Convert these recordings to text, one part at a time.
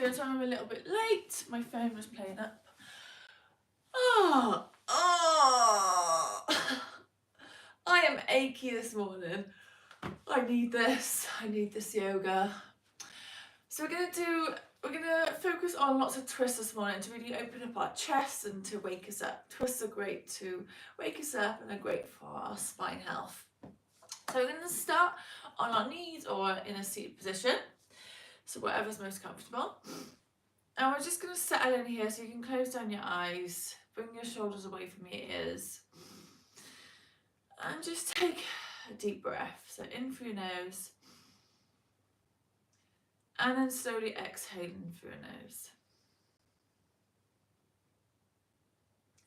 doing, so I'm a little bit late. My phone was playing up. Oh. I am achy this morning. I need this yoga. So we're gonna focus on lots of twists this morning to really open up our chest and to wake us up. Twists are great to wake us up and are great for our spine health. So we're gonna start on our knees or in a seated position. So whatever's most comfortable. And we're just gonna settle in here so you can close down your eyes, bring your shoulders away from your ears. And just take a deep breath. So in through your nose. And then slowly exhaling through your nose.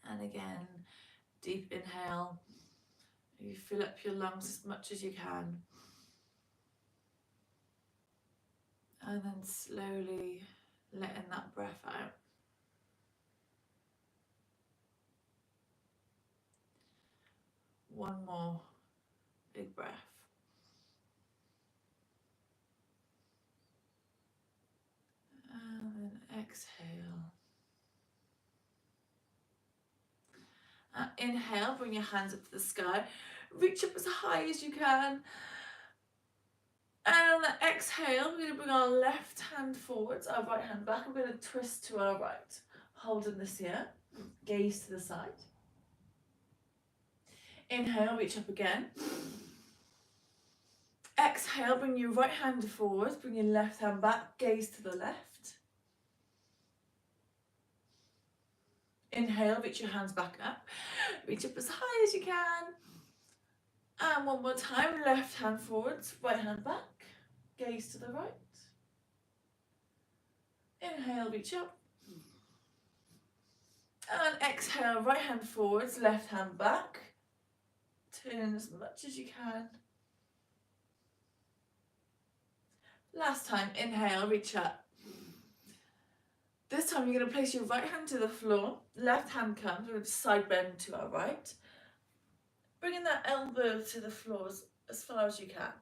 And again, deep inhale. You fill up your lungs as much as you can. And then slowly letting that breath out. One more big breath. And then exhale. Inhale, bring your hands up to the sky. Reach up as high as you can. And on the exhale, we're going to bring our left hand forwards, our right hand back. We're going to twist to our right. Holding this here. Gaze to the side. Inhale, reach up again. Exhale, bring your right hand forwards. Bring your left hand back. Gaze to the left. Inhale, reach your hands back up. Reach up as high as you can. And one more time, left hand forwards, right hand back. Gaze to the right. Inhale, reach up. And exhale, right hand forwards, left hand back. Turn as much as you can. Last time, inhale, reach up. This time you're going to place your right hand to the floor, left hand comes, we're going to side bend to our right. Bringing that elbow to the floor as far as you can.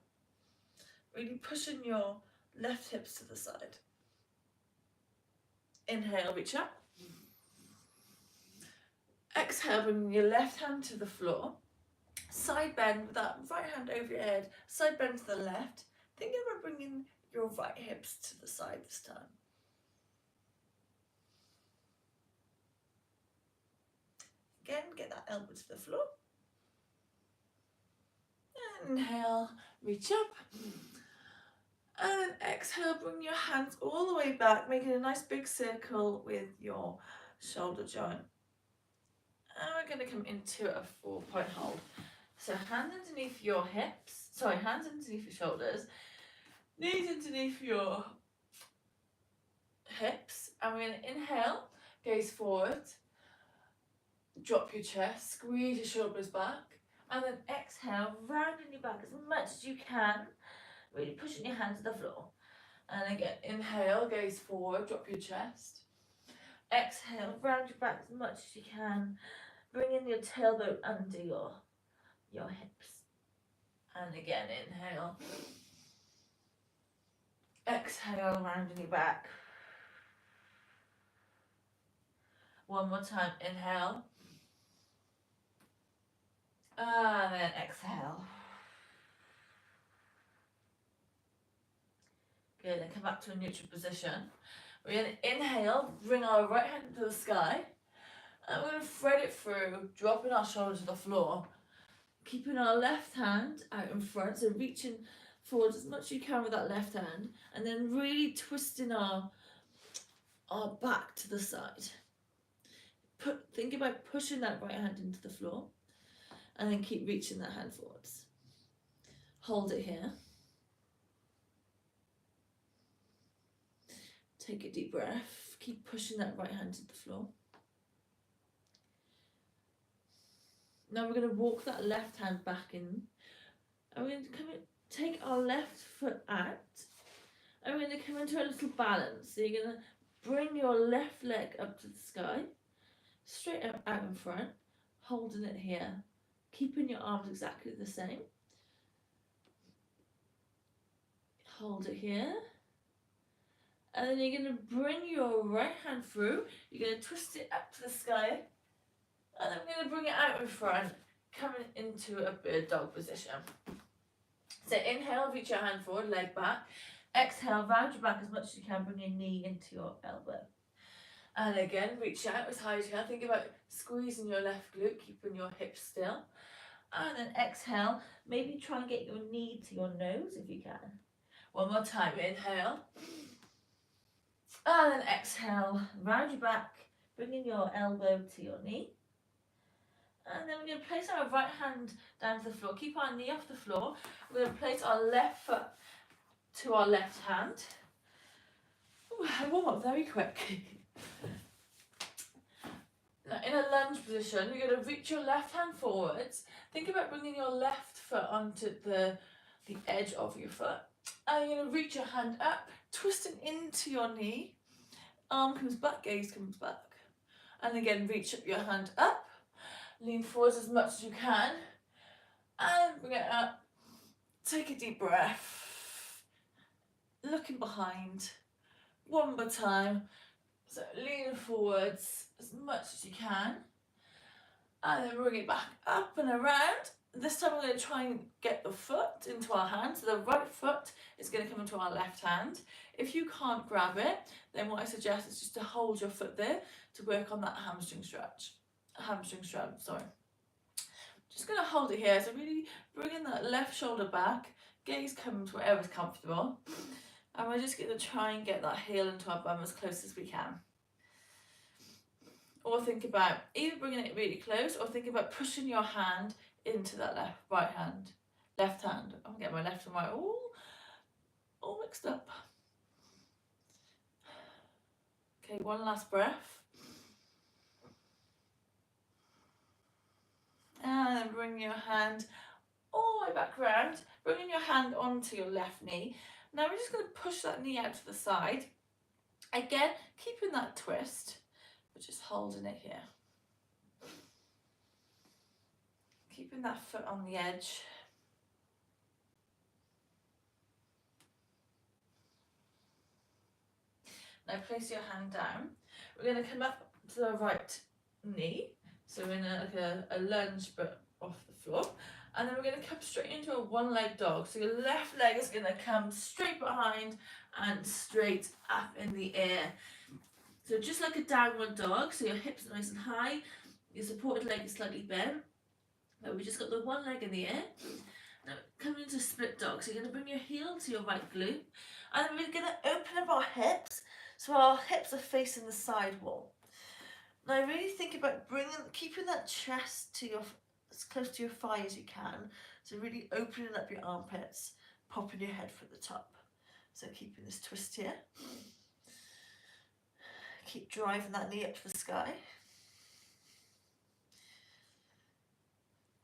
Really pushing your left hips to the side. Inhale, reach up. Exhale, bring your left hand to the floor. Side bend with that right hand over your head. Side bend to the left. Think about bringing your right hips to the side this time. Again, get that elbow to the floor. Inhale, reach up. And exhale, bring your hands all the way back, making a nice big circle with your shoulder joint. And we're going to come into a 4-point hold. So hands underneath your hips, hands underneath your shoulders, knees underneath your hips. And we're going to inhale, gaze forward, drop your chest, squeeze your shoulders back. And then exhale, rounding your back as much as you can, really pushing your hands to the floor. And again, inhale, gaze forward, drop your chest. Exhale, round your back as much as you can, bringing your tailbone under your hips. And again, inhale. Exhale, rounding your back. One more time, inhale. And then exhale. Good, and come back to a neutral position. We're going to inhale, bring our right hand to the sky. And we're going to thread it through, dropping our shoulders to the floor. Keeping our left hand out in front, so reaching forward as much as you can with that left hand. And then really twisting our back to the side. Think about pushing that right hand into the floor. And then keep reaching that hand forwards. Hold it here. Take a deep breath. Keep pushing that right hand to the floor. Now we're going to walk that left hand back in. And we're going to take our left foot out. And we're going to come into a little balance. So you're going to bring your left leg up to the sky. Straight up out in front. Holding it here. Keeping your arms exactly the same. Hold it here. And then you're going to bring your right hand through. You're going to twist it up to the sky. And then we're going to bring it out in front, coming into a bird dog position. So inhale, reach your hand forward, leg back. Exhale, round your back as much as you can, bring your knee into your elbow. And again, reach out as high as you can. Think about squeezing your left glute, keeping your hips still. And then exhale, maybe try and get your knee to your nose if you can. One more time, inhale. And then exhale, round your back, bringing your elbow to your knee. And then we're going to place our right hand down to the floor. Keep our knee off the floor. We're going to place our left foot to our left hand. Ooh, I warm up very quick. Now, in a lunge position, you're going to reach your left hand forwards. Think about bringing your left foot onto the edge of your foot. And you're going to reach your hand up, twisting into your knee. Arm comes back, gaze comes back. And again, reach up your hand up. Lean forwards as much as you can. And bring it up. Take a deep breath. Looking behind. One more time. So lean forwards as much as you can. And then bring it back up and around. This time we're going to try and get the foot into our hand. So the right foot is going to come into our left hand. If you can't grab it, then what I suggest is just to hold your foot there to work on that hamstring stretch. Just going to hold it here. So really bringing that left shoulder back. Gaze comes wherever's comfortable. And we're just going to try and get that heel into our bum as close as we can. Or think about either bringing it really close or think about pushing your hand into that left hand. I'm getting my left and right all mixed up. Okay, one last breath. And then bring your hand all the way back round, bringing your hand onto your left knee. Now we're just going to push that knee out to the side. Again, keeping that twist, but just holding it here. Keeping that foot on the edge. Now place your hand down. We're going to come up to the right knee. So we're in a lunge but off the floor. And then we're going to come straight into a one-leg dog. So your left leg is going to come straight behind and straight up in the air. So just like a downward dog, so your hips are nice and high, your supported leg is slightly bent. Now we just got the one leg in the air. Now come into split dog. So you're going to bring your heel to your right glute. And then we're going to open up our hips. So our hips are facing the side wall. Now really think about keeping that chest to as close to your thigh as you can. So really opening up your armpits, popping your head for the top. So keeping this twist here. Keep driving that knee up to the sky.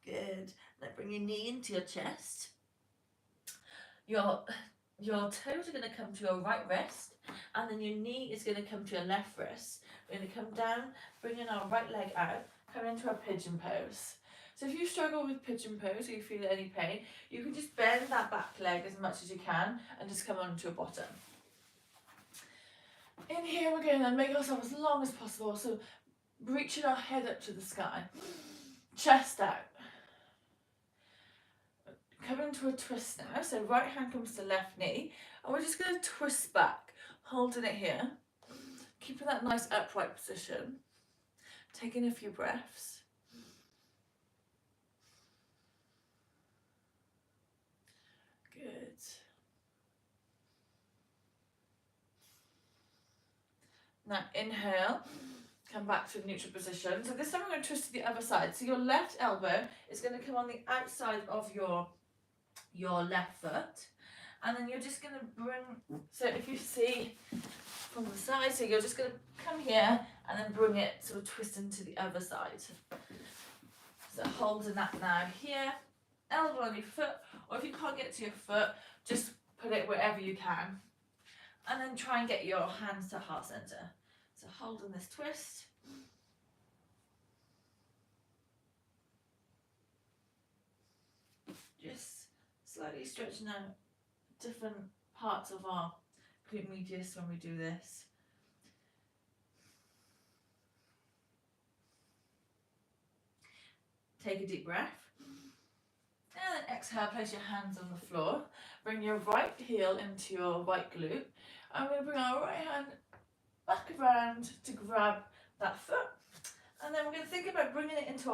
Good. Now bring your knee into your chest. Your toes are going to come to your right wrist, and then your knee is going to come to your left wrist. We're going to come down, bringing our right leg out, come into a pigeon pose. So if you struggle with pigeon pose or you feel any pain, you can just bend that back leg as much as you can and just come onto a bottom. In here we're going to make ourselves as long as possible, so reaching our head up to the sky, chest out. Come into a twist now, so right hand comes to left knee, and we're just going to twist back, holding it here, keeping that nice upright position, taking a few breaths. Good. Now inhale, come back to a neutral position. So this time we're going to twist to the other side. So your left elbow is going to come on the outside of your left foot, and then you're just going to bring, so if you see from the side, so you're just going to come here and then bring it sort of twist into the other side. So holding that now here, elbow on your foot, or if you can't get to your foot, just put it wherever you can, and then try and get your hands to heart center. So holding this twist. Just slightly stretching out different parts of our glute medius when we do this. Take a deep breath. And then exhale, place your hands on the floor. Bring your right heel into your right glute. I'm going to bring our right hand back around to grab that foot. And then we're going to think about bringing it into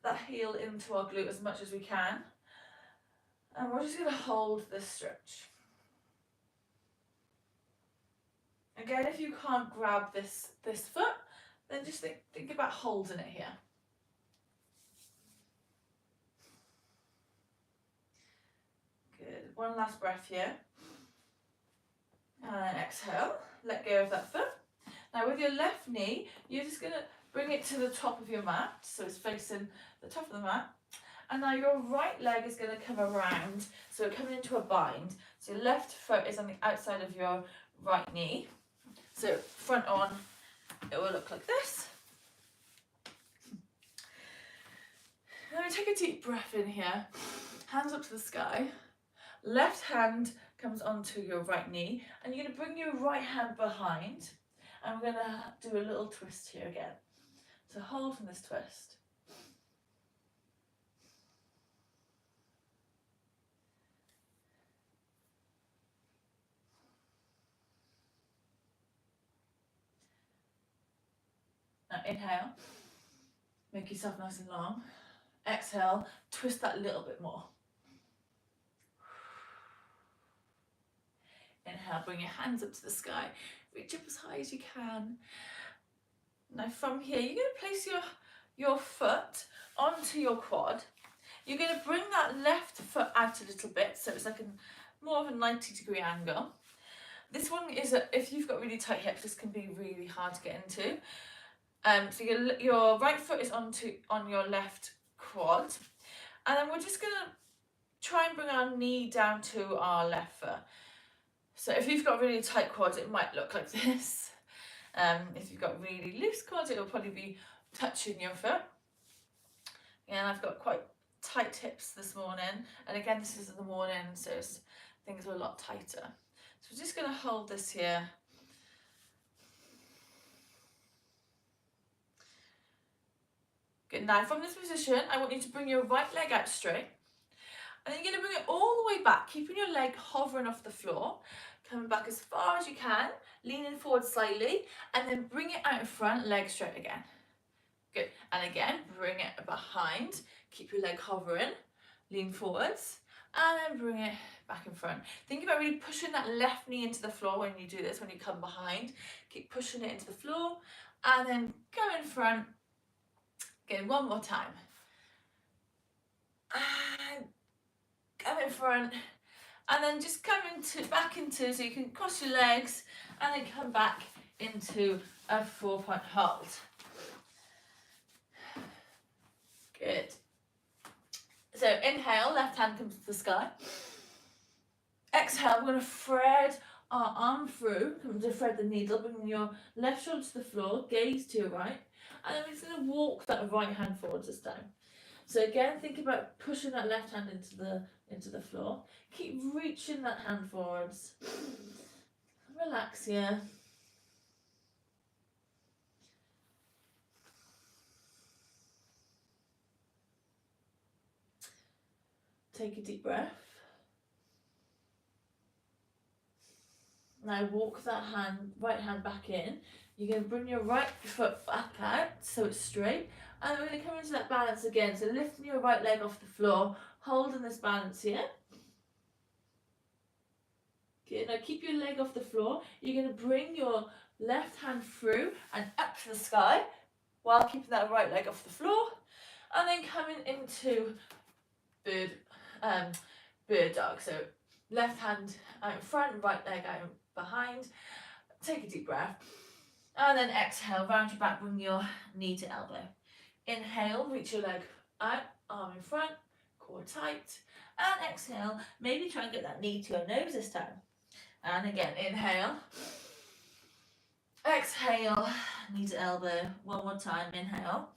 that heel into our glute as much as we can. And we're just going to hold this stretch. Again, if you can't grab this foot, then just think about holding it here. Good. One last breath here. And then exhale. Let go of that foot. Now with your left knee, you're just going to bring it to the top of your mat. So it's facing the top of the mat. And now your right leg is going to come around. So we're coming into a bind. So your left foot is on the outside of your right knee. So front on, it will look like this. Now we take a deep breath in here. Hands up to the sky. Left hand comes onto your right knee. And you're going to bring your right hand behind. And we're going to do a little twist here again. So hold from this twist. Now inhale, make yourself nice and long. Exhale, twist that a little bit more. Inhale, bring your hands up to the sky. Reach up as high as you can. Now from here, you're going to place your foot onto your quad. You're going to bring that left foot out a little bit, so it's like more of a 90-degree angle. This one is, if you've got really tight hips, this can be really hard to get into. So your right foot is on your left quad, and then we're just going to try and bring our knee down to our left foot. So if you've got really tight quads, it might look like this. If you've got really loose quads, it will probably be touching your foot. And I've got quite tight hips this morning, and again, this is in the morning, so things are a lot tighter. So we're just going to hold this here. Good. Now from this position, I want you to bring your right leg out straight. And then you're going to bring it all the way back, keeping your leg hovering off the floor. Coming back as far as you can, leaning forward slightly, and then bring it out in front, leg straight again. Good. And again, bring it behind. Keep your leg hovering, lean forwards, and then bring it back in front. Think about really pushing that left knee into the floor when you do this, when you come behind. Keep pushing it into the floor, and then go in front. Again, one more time. And come in front. And then just come back into, so you can cross your legs, and then come back into a 4-point hold. Good. So inhale, left hand comes to the sky. Exhale, we're going to thread our arm through, come to thread the needle, bring your left shoulder to the floor, gaze to your right, and then we're just going to walk that right hand forwards this time. So again, think about pushing that left hand into the floor. Keep reaching that hand forwards. Relax here. Take a deep breath. Now walk that right hand back in. You're going to bring your right foot back out so it's straight. And we're going to come into that balance again. So lifting your right leg off the floor, holding this balance here. Good. Now keep your leg off the floor. You're going to bring your left hand through and up to the sky while keeping that right leg off the floor. And then coming into bird dog. So left hand out in front, right leg out behind. Take a deep breath. And then exhale, round your back, bring your knee to elbow. Inhale, reach your leg out, arm in front, core tight. And exhale, maybe try and get that knee to your nose this time. And again, inhale. Exhale, knee to elbow. One more time, inhale.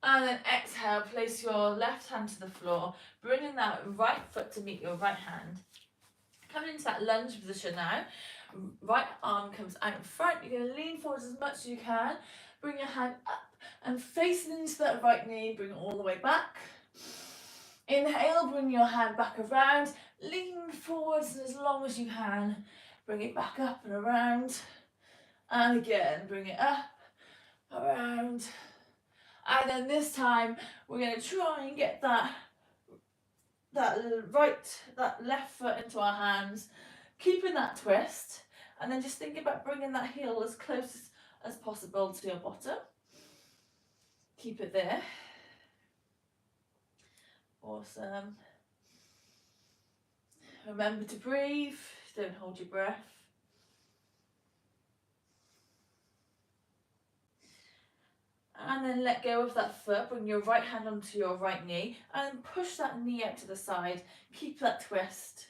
And then exhale, place your left hand to the floor, bringing that right foot to meet your right hand. Coming into that lunge position now. Right arm comes out in front. You're going to lean forward as much as you can. Bring your hand up and facing into that right knee. Bring it all the way back. Inhale, bring your hand back around. Lean forwards as long as you can. Bring it back up and around. And again, bring it up, around. And then this time, we're going to try and get that left foot into our hands, keeping that twist, and then just think about bringing that heel as close as possible to your bottom. Keep it there. Awesome. Remember to breathe, don't hold your breath. And then let go of that foot, bring your right hand onto your right knee, and push that knee out to the side. Keep that twist.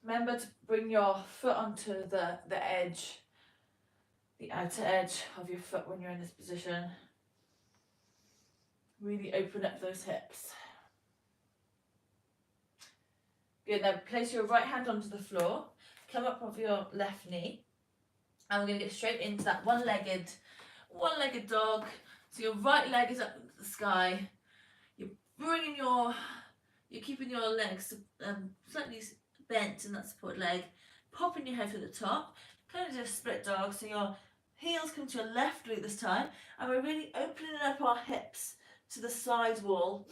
Remember to bring your foot onto the edge, the outer edge of your foot when you're in this position. Really open up those hips. Good, now place your right hand onto the floor, come up off your left knee, and we're going to get straight into that one-legged dog. So your right leg is up into the sky. You're keeping your legs slightly bent in that support leg, popping your head to the top, kind of do a split dog. So your heels come to your left glute this time, and we're really opening up our hips to the side wall.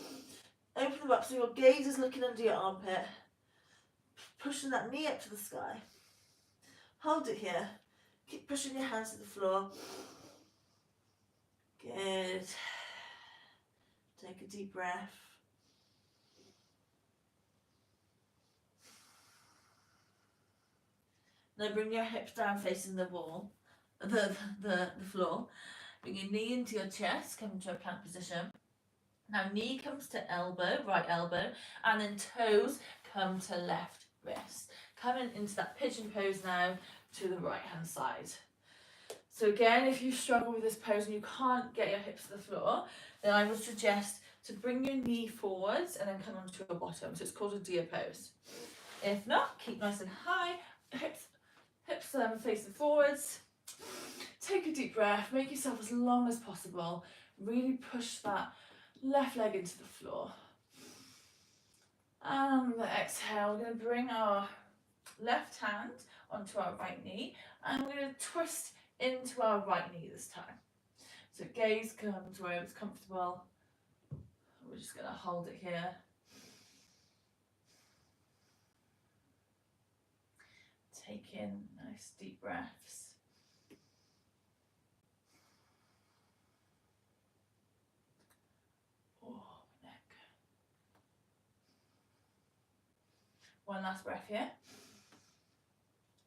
Open them up so your gaze is looking under your armpit, pushing that knee up to the sky. Hold it here. Keep pushing your hands to the floor. Good. Take a deep breath. Now bring your hips down facing the wall, the floor. Bring your knee into your chest, come into a plank position. Now knee comes to elbow, right elbow, and then toes come to left wrist. Coming into that pigeon pose now to the right hand side. So again, if you struggle with this pose and you can't get your hips to the floor, then I would suggest to bring your knee forwards and then come onto your bottom. So it's called a deer pose. If not, keep nice and high, hips facing forwards. Take a deep breath, make yourself as long as possible. Really push that left leg into the floor. And exhale, we're going to bring our left hand onto our right knee, and we're going to twist into our right knee this time. So gaze comes where it's comfortable. We're just going to hold it here. Take in nice deep breaths. Oh, neck. One last breath here.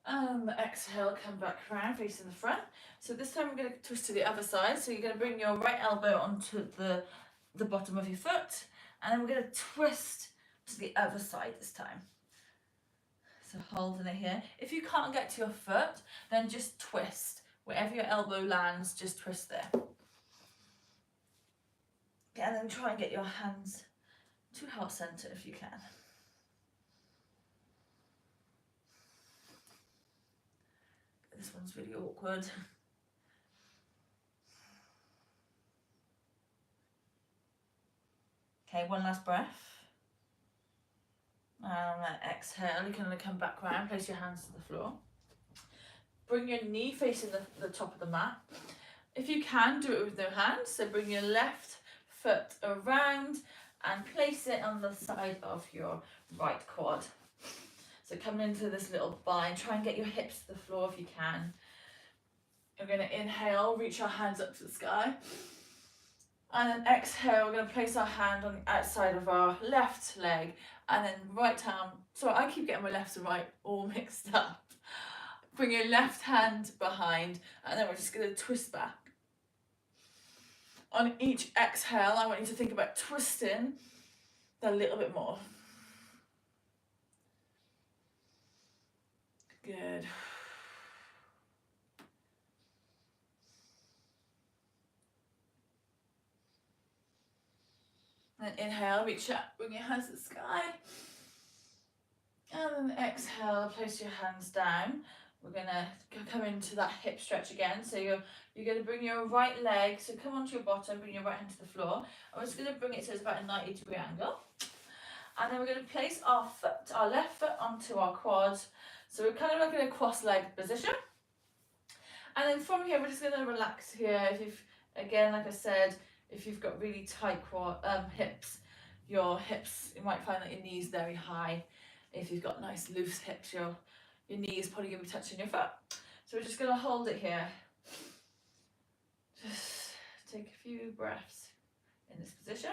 And exhale, come back around facing the front. So this time we're going to twist to the other side. So you're going to bring your right elbow onto the bottom of your foot, and then we're going to twist to the other side this time. So holding it here. If you can't get to your foot, then just twist. Wherever your elbow lands, just twist there. And then try and get your hands to heart center if you can. This one's really awkward. Okay, one last breath. And exhale, you're going to come back round, place your hands to the floor. Bring your knee facing the top of the mat. If you can, do it with no hands. So bring your left foot around and place it on the side of your right quad. So come into this little bind, try and get your hips to the floor if you can. We're going to inhale, reach our hands up to the sky. And then exhale, we're going to place our hand on the outside of our left leg. And then right arm, sorry, I keep getting my left and right all mixed up. Bring your left hand behind, and then we're just going to twist back. On each exhale, I want you to think about twisting a little bit more. Good. And inhale, reach up, bring your hands to the sky. And then exhale, place your hands down. We're gonna come into that hip stretch again. So you're gonna bring your right leg, so come onto your bottom, bring your right hand to the floor. And we're just gonna bring it so it's about a 90-degree angle. And then we're gonna place our foot, our left foot onto our quad. So we're kind of like in a cross-legged position. And then from here, we're just gonna relax here. If you've, again, like I said, if you've got really tight hips, you might find that your knee's very high. If you've got nice loose hips, your knee is probably going to be touching your foot. So we're just going to hold it here. Just take a few breaths in this position.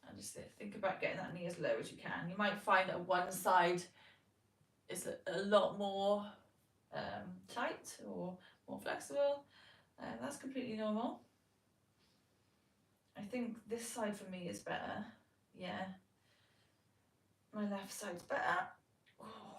And just think about getting that knee as low as you can. You might find that one side is a lot more tight or more flexible. That's completely normal. I think this side for me is better. Yeah. My left side's better. Oh.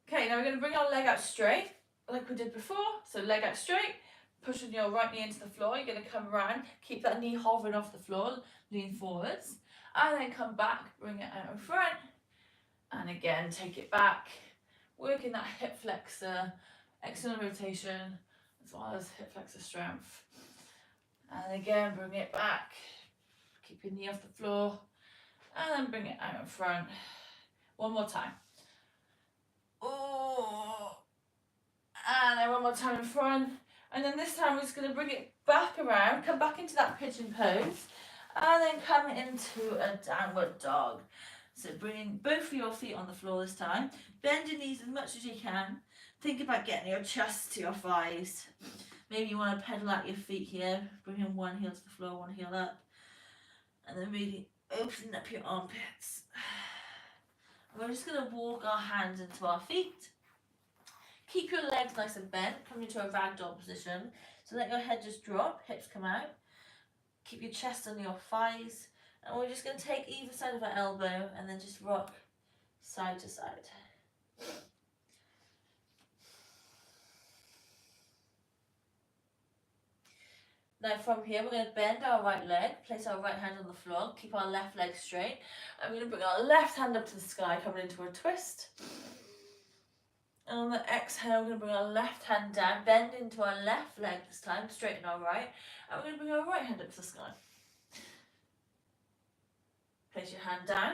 Okay, now we're going to bring our leg out straight, like we did before. So leg out straight, pushing your right knee into the floor. You're going to come around, keep that knee hovering off the floor, lean forwards, and then come back, bring it out in front, and again, take it back, working that hip flexor, external rotation, as well as hip flexor strength. And again, bring it back, keep your knee off the floor, and then bring it out in front. One more time. Oh, and then one more time in front. And then this time we're just going to bring it back around, come back into that pigeon pose, and then come into a downward dog. So bringing both of your feet on the floor this time. Bend your knees as much as you can. Think about getting your chest to your thighs. Maybe you want to pedal out your feet here, bringing one heel to the floor, one heel up. And then really open up your armpits. And we're just going to walk our hands into our feet. Keep your legs nice and bent, come into a ragdoll position. So let your head just drop, hips come out. Keep your chest on your thighs. And we're just going to take either side of our elbow and then just rock side to side. Now from here, we're going to bend our right leg, place our right hand on the floor, keep our left leg straight. And we're going to bring our left hand up to the sky, coming into a twist. And on the exhale, we're going to bring our left hand down, bend into our left leg this time, straighten our right. And we're going to bring our right hand up to the sky. Place your hand down,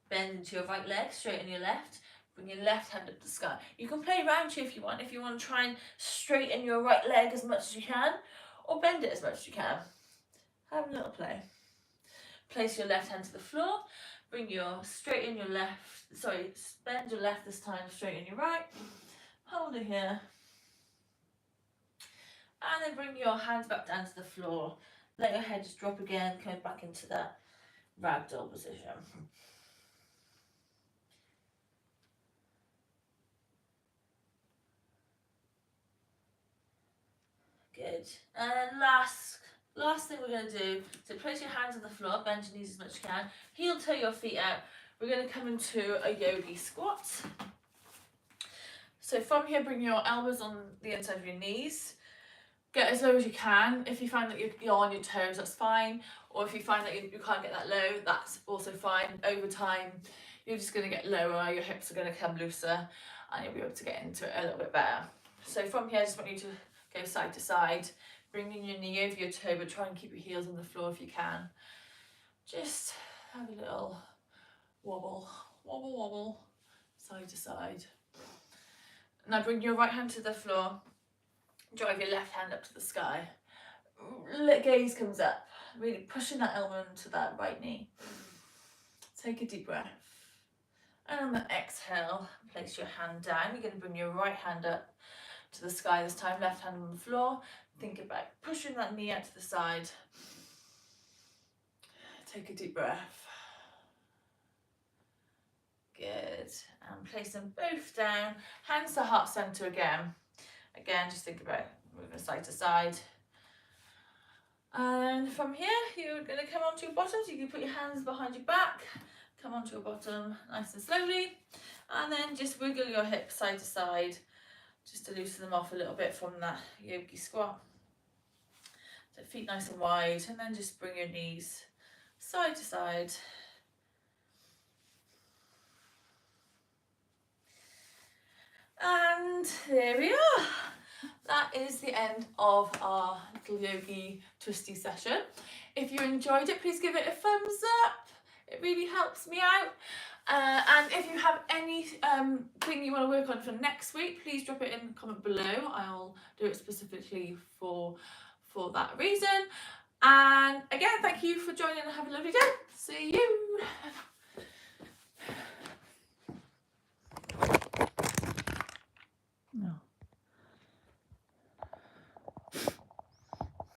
bend into your right leg, straighten your left, bring your left hand up to the sky. You can play around here if you want to try and straighten your right leg as much as you can, or bend it as much as you can. Have a little play. Place your left hand to the floor, bend your left this time, straighten your right, hold it here, and then bring your hands back down to the floor. Let your head just drop again, coming back into that ragdoll position. Good. And then last thing we're going to do, so place your hands on the floor, bend your knees as much as you can, heel toe your feet out. We're going to come into a yogi squat. So from here, bring your elbows on the inside of your knees. Get as low as you can. If you find that you're on your toes, that's fine. Or if you find that you can't get that low, that's also fine. Over time, you're just going to get lower, your hips are going to come looser, and you'll be able to get into it a little bit better. So from here, I just want you to go side to side, bringing your knee over your toe, but try and keep your heels on the floor if you can. Just have a little wobble, wobble, wobble, side to side. Now bring your right hand to the floor, drive your left hand up to the sky. Gaze comes up, really pushing that elbow into that right knee. Take a deep breath. And on the exhale, place your hand down. You're going to bring your right hand up to the sky this time, left hand on the floor. Think about pushing that knee out to the side. Take a deep breath. Good. And place them both down. Hands to heart center again. Again, just think about moving side to side. And from here, you're going to come onto your bottoms. You can put your hands behind your back. Come onto your bottom nice and slowly. And then just wiggle your hips side to side, just to loosen them off a little bit from that yogi squat. So feet nice and wide, and then just bring your knees side to side. And there we are. That is the end of our little yogi twisty session. If you enjoyed it, please give it a thumbs up. It really helps me out. And if you have any thing you want to work on for next week, please drop it in the comment below. I'll do it specifically for that reason. And again, thank you for joining and have a lovely day. See you.